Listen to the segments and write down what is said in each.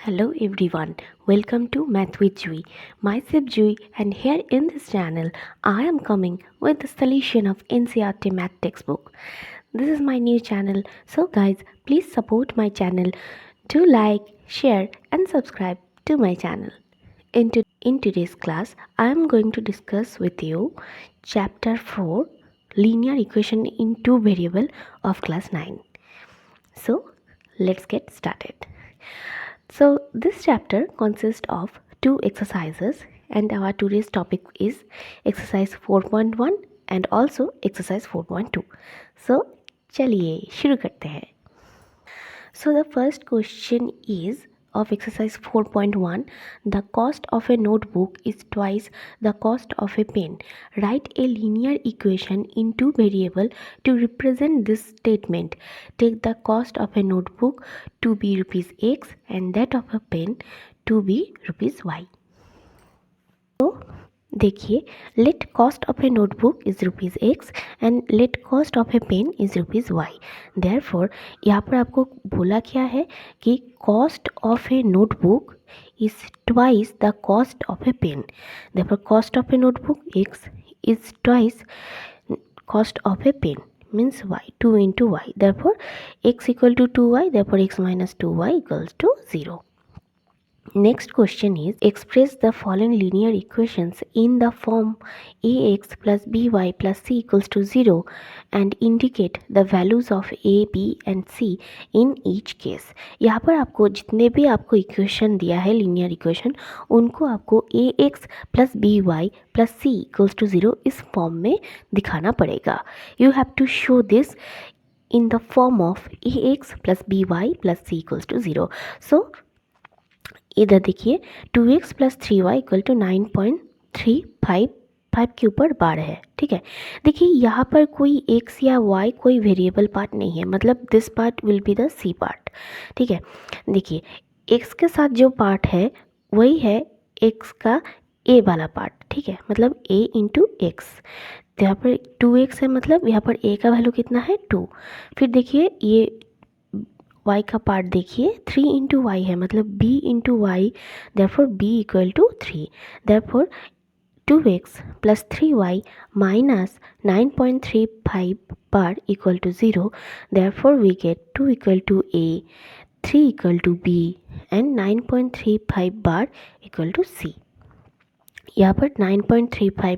Hello everyone, welcome to Math with Jui. Myself Jui, and here in this channel I am coming with the solution of NCERT math textbook. This is my new channel, so guys please support my channel. Do like, share and subscribe to my channel. In today's class I am going to discuss with you chapter 4 linear equation in two variable of class 9. So let's get started. So this chapter consists of two exercises and our today's topic is exercise 4.1 and also exercise 4.2. So चलिए शुरू करते हैं. So the first question is of exercise 4.1. The cost of a notebook is twice the cost of a pen. Write a linear equation in two variables to represent this statement. Take the cost of a notebook to be rupees X and that of a pen to be rupees Y. So देखिए, let cost of a notebook is rupees X and let cost of a pen is rupees Y. Therefore यहाँ पर आपको बोला क्या है कि cost of a notebook is twice the cost of a pen. Therefore cost of a notebook X is twice cost of a pen means y, 2 into y. Therefore x equal to 2y, therefore x minus 2y equals to 0. Next question is express the following linear equations in the form ax plus by plus c equals to 0 and indicate the values of a, b and c in each case. यहाँ पर आपको जितने भी आपको equation दिया है linear equation उनको आपको ax plus by plus c equals to 0 इस फॉर्म में दिखाना पड़ेगा. You have to show this in the form of ax plus by plus c equals to 0. So इधर देखिए 2x plus 3y equal to 9.355 के ऊपर बार है. ठीक है, देखिए यहाँ पर कोई x या y कोई वेरिएबल पार्ट नहीं है, मतलब this part will be the C part. ठीक है, देखिए x के साथ जो पार्ट है वही है x का a वाला पार्ट. ठीक है, मतलब a इंटू एक्स. तो यहाँ पर 2x है, मतलब यहाँ पर a का वैल्यू कितना है 2. फिर देखिए ये y का पार्ट देखिए 3 इंटू वाई है, मतलब b into y. Therefore b equal to 3. Therefore 2x plus 3y minus 9.35 बार equal to 0. Therefore we get 2 equal to a, 3 equal to b and 9.35 बार इक्वल टू c. यहाँ पर 9.35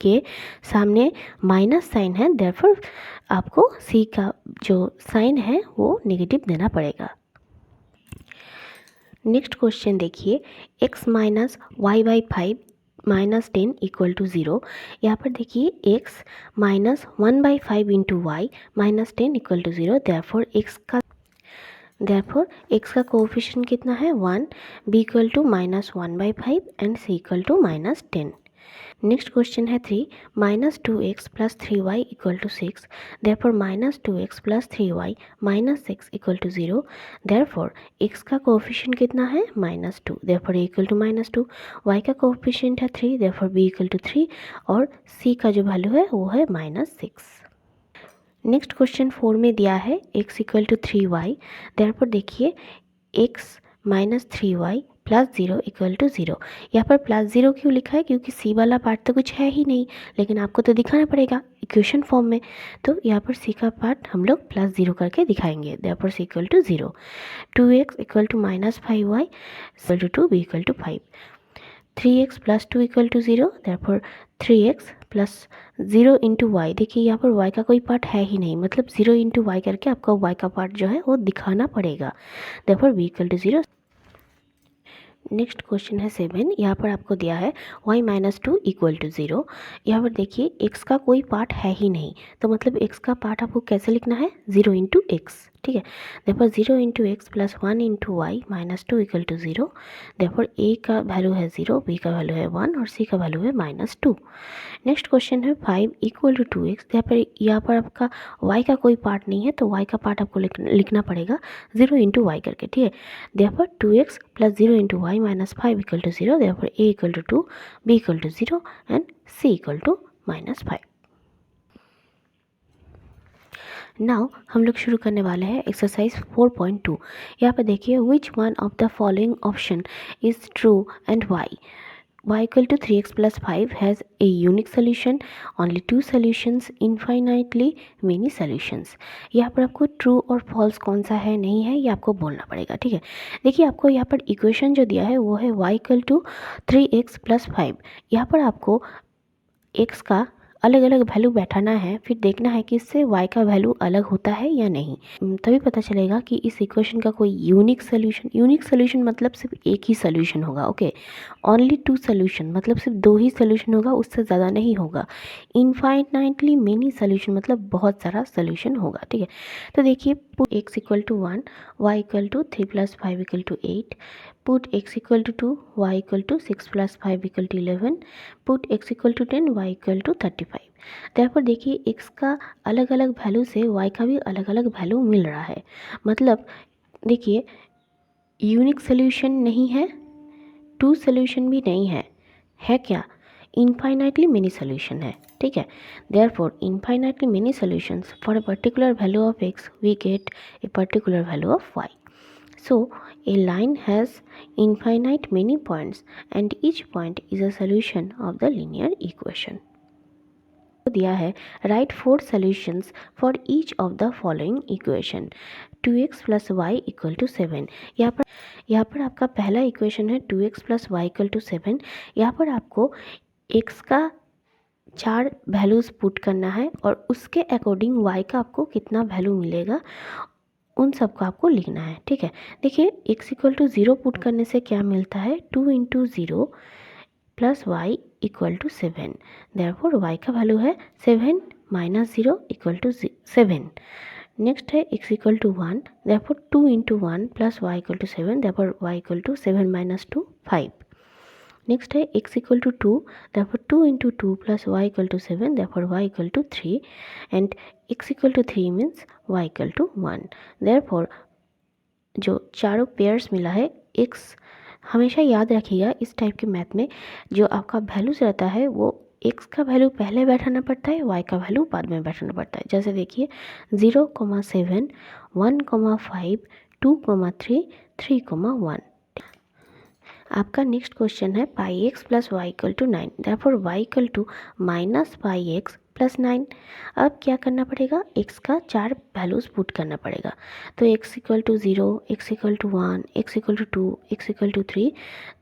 के सामने माइनस साइन है, therefore आपको c का जो साइन है वो नेगेटिव देना पड़ेगा. नेक्स्ट क्वेश्चन देखिए x minus y by 5 minus 10 equal to 0. यहाँ पर देखिए x minus 1/5 into y minus 10 equal to 0. Therefore x का कोएफिशिएंट कितना है 1, b equal to minus 1/5 and c equal to minus 10. Next question है 3 minus 2x plus 3y equal to 6. Therefore minus 2x plus 3y minus 6 equal to 0. Therefore x का coefficient कितना है minus 2. Therefore a equal to minus 2. y का coefficient है 3. Therefore b equal to 3 और c का जो value है वो है माइनस 6. नेक्स्ट क्वेश्चन 4 में दिया है x equal to 3y. Therefore देखिए x minus 3y plus 0 equal to 0. यहाँ पर प्लस 0 क्यों लिखा है, क्योंकि c वाला पार्ट तो कुछ है ही नहीं, लेकिन आपको तो दिखाना पड़ेगा इक्वेशन फॉर्म में. तो यहाँ पर c का पार्ट हम लोग प्लस 0 करके दिखाएंगे. Therefore c equal to 0. 2x equal to minus 5y equal to 2, b equal to 5. 3x plus 2 equal to 0. Therefore 3x plus 0 into y. देखिए यहाँ पर y का कोई पार्ट है ही नहीं, मतलब 0 इंटू वाई करके आपका y का पार्ट जो है वो दिखाना पड़ेगा. Therefore b equal to 0. Next question है 7. यहाँ पर आपको दिया है y माइनस 2 इक्वल टू 0. यहाँ पर देखिए x का कोई पार्ट है ही नहीं, तो मतलब x का पार्ट आपको कैसे लिखना है 0 इंटू एक्स. ठीक है, therefore 0 into x plus 1 into y minus 2 equal to 0. Therefore a का वैल्यू है 0, b का वैल्यू है 1 और c का वैल्यू है माइनस 2. नेक्स्ट क्वेश्चन है 5 इक्वल टू 2x. यहाँ पर आपका y का कोई पार्ट नहीं है, तो y का पार्ट आपको लिखना पड़ेगा 0 इंटू वाई करके. ठीक है, therefore 2x plus 0 into y minus 5 equal to 0. Therefore a equal to 2, b equal to 0 and c equal to minus 5. Now हम लोग शुरू करने वाले हैं एक्सरसाइज 4.2। यहाँ पर देखिए which one of the following option is true and y. y equal to 3x plus 5 has a unique solution, only two solutions, infinitely many solutions। यहाँ पर आपको ट्रू और फॉल्स कौन सा है नहीं है ये आपको बोलना पड़ेगा, ठीक है। देखिए आपको यहाँ पर इक्वेशन जो दिया है वो है y equal to 3x plus 5। यहाँ पर आपको x का अलग अलग वैल्यू बैठाना है, फिर देखना है कि इससे y का वैल्यू अलग होता है या नहीं। तभी पता चलेगा कि इस इक्वेशन का कोई यूनिक सोल्यूशन मतलब सिर्फ एक ही सोल्यूशन होगा। ओके, ओनली टू सोल्यूशन मतलब सिर्फ दो ही सोल्यूशन होगा, उससे ज़्यादा नहीं होगा। इनफाइनाइटली मेनी सोल्यूशन मतलब बहुत सारा सोल्यूशन होगा, ठीक है। तो देखिए put x equal to 1, y equal to 3 + 5 equal to 8, put x equal to 2, y equal to 6 plus 5 equal to 11, put x equal to 10, y equal to 35। therefore देखिए x का अलग अलग वैल्यू से y का भी अलग अलग वैल्यू मिल रहा है। मतलब देखिए यूनिक सोल्यूशन नहीं है, टू सोल्यूशन भी नहीं है क्या? इनफाइनाइटली मेनी सोल्यूशन है, ठीक है। Therefore infinitely many solutions for a particular value of x we get a particular value of y। So, a line has infinite many points and each point is a solution of the linear equation। दिया है write 4 solutions for each of the following equation। 2x plus y equal to 7। यहाँ पर आपका पहला equation है 2x plus y equal to 7। यहाँ पर आपको x का 4 वैल्यूज़ पुट करना है और उसके अकॉर्डिंग y का आपको कितना वैल्यू मिलेगा उन सबको आपको लिखना है, ठीक है। देखिए x इक्वल टू 0 पुट करने से क्या मिलता है, 2 × 0 plus y equal to 7। Therefore y का वैल्यू है 7 - 0 इक्वल टू 7। नेक्स्ट है x equal to 1, therefore 2 × 1 plus y equal to 7, therefore y equal to 7 - 2 5। Next है x equal to 2, therefore 2 × 2 plus y equal to 7, therefore y equal to 3 and x equal to 3 means y equal to 1। therefore जो चारों pairs मिला है x, हमेशा याद रखिएगा इस type के मैथ में जो आपका वैल्यूज रहता है वो x का वैल्यू पहले बैठाना पड़ता है, y का वैल्यू बाद में बैठाना पड़ता है। जैसे देखिए 0,7, 1,5, 2,3, 3,1। आपका नेक्स्ट क्वेश्चन है pi x plus y equal to 9, therefore y equal to minus pi x plus 9। अब क्या करना पड़ेगा, एक्स का 4 वैल्यूज़ पुट करना पड़ेगा। तो x equal to 0, x equal to 1, x equal to 2, x equal to 3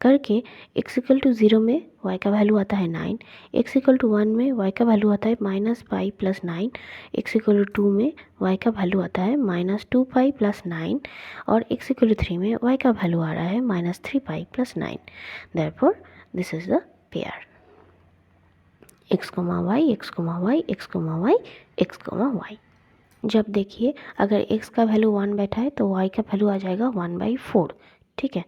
करके एक्स इक्वल टू 0 में वाई का वैल्यू आता है 9, एक्स इक्वल टू 1 में वाई का वैल्यू आता है minus pi plus 9, x equal to 2 में वाई का वैल्यू आता है माइनस 2 पाई प्लस 9 और एक्स इक्वल टू 3 में वाई का वैल्यू आ रहा है minus 3 pi plus 9। therefore this is the pair x, y, x, y, x, y, x, y। जब देखिए अगर x का वैल्यू 1 बैठा है तो y का वैल्यू आ जाएगा 1/4, ठीक है।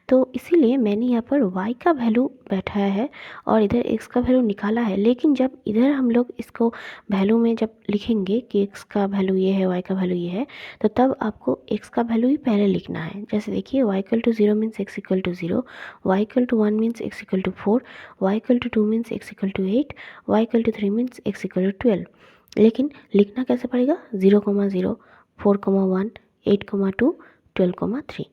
तो इसीलिए मैंने यहाँ पर y का वैल्यू बैठाया है और इधर x का वैल्यू निकाला है। लेकिन जब इधर हम लोग इसको वैल्यू में जब लिखेंगे कि x का वैल्यू ये है, y का वैल्यू ये है, तो तब आपको x का वैल्यू ही पहले लिखना है। जैसे देखिए y equal to 0 means x equal to 0, y equal to 1 means x equal to 4, y equal to 2 means x equal to 8, y equal to 3 means x equal to 12। लेकिन लिखना कैसे पड़ेगा, 0,0, 4,1, 8,2, 12,3।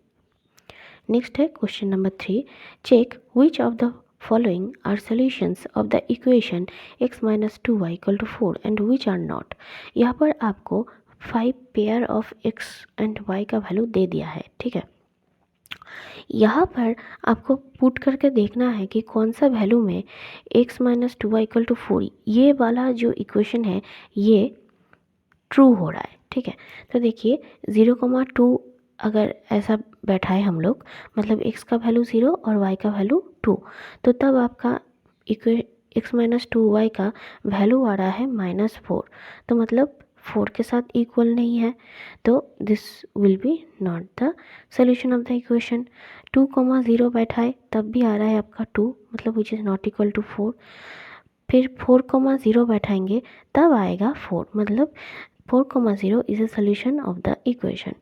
नेक्स्ट है question number 3, check which of the following are solutions of the equation x - 2y = 4 and which are not. यहाँ पर आपको 5 pair of x and y का value दे दिया है, ठीक है। यहाँ पर आपको पुट करके देखना है कि कौन सा वैल्यू में x - 2y = 4 ये वाला जो इक्वेशन है ये ट्रू हो रहा है, ठीक है। तो देखिए 0,2 अगर ऐसा बैठा है हम लोग, मतलब x का वैल्यू 0 और y का वैल्यू 2, तो तब आपका x - 2y का वैल्यू आ रहा है -4, तो मतलब 4 के साथ इक्वल नहीं है, तो this will be not the solution of the equation. 2,0 बैठा है तब भी आ रहा है आपका 2, मतलब which is not equal to 4। फिर 4,0 बैठाएंगे तब आएगा 4, मतलब 4,0 is a solution of the equation।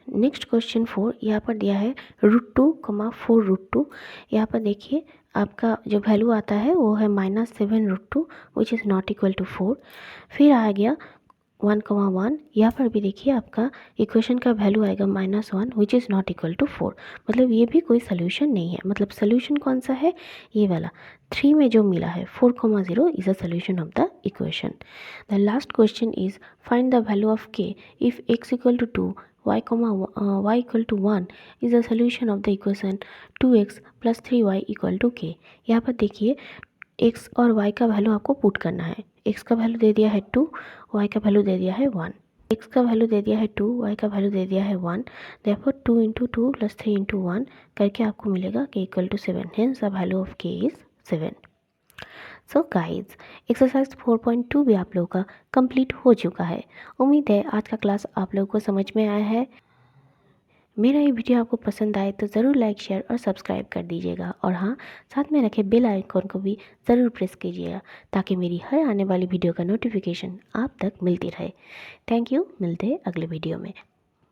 Next question 4 यहाँ पर दिया है √2, 4√2। यहाँ पर देखिए आपका जो वैल्यू आता है वो है -7√2 which is not equal to 4। फिर आ गया 1,1। यहाँ पर भी देखिए आपका इक्वेशन का वैल्यू आएगा -1 which is not equal to 4। मतलब ये भी कोई सोल्यूशन नहीं है। मतलब सोल्यूशन कौन सा है, ये वाला 3 में जो मिला है 4,0 is a solution of the equation. The last question is find the value of k if x equal to 2 y equal to 1 is a solution of the equation 2x plus 3y equal to k। यहाँ पर देखिए x और y का value आपको put करना है। x का value दे दिया है 2, y का वैल्यू दे दिया है 1। x का वैल्यू दे दिया है 2, y का वैल्यू दे दिया है 1। देयरफॉर 2 इंटू 2 प्लस 3 इंटू 1 करके आपको मिलेगा k equal to 7। Hence the value of k is 7। So guys exercise 4.2 भी आप लोगों का कंप्लीट हो चुका है। उम्मीद है आज का क्लास आप लोगों को समझ में आया है। मेरा ये वीडियो आपको पसंद आए तो ज़रूर लाइक शेयर और सब्सक्राइब कर दीजिएगा, और हाँ, साथ में रखे बेल आइकॉन को भी ज़रूर प्रेस कीजिएगा ताकि मेरी हर आने वाली वीडियो का नोटिफिकेशन आप तक मिलती रहे। थैंक यू, मिलते हैं अगले वीडियो में।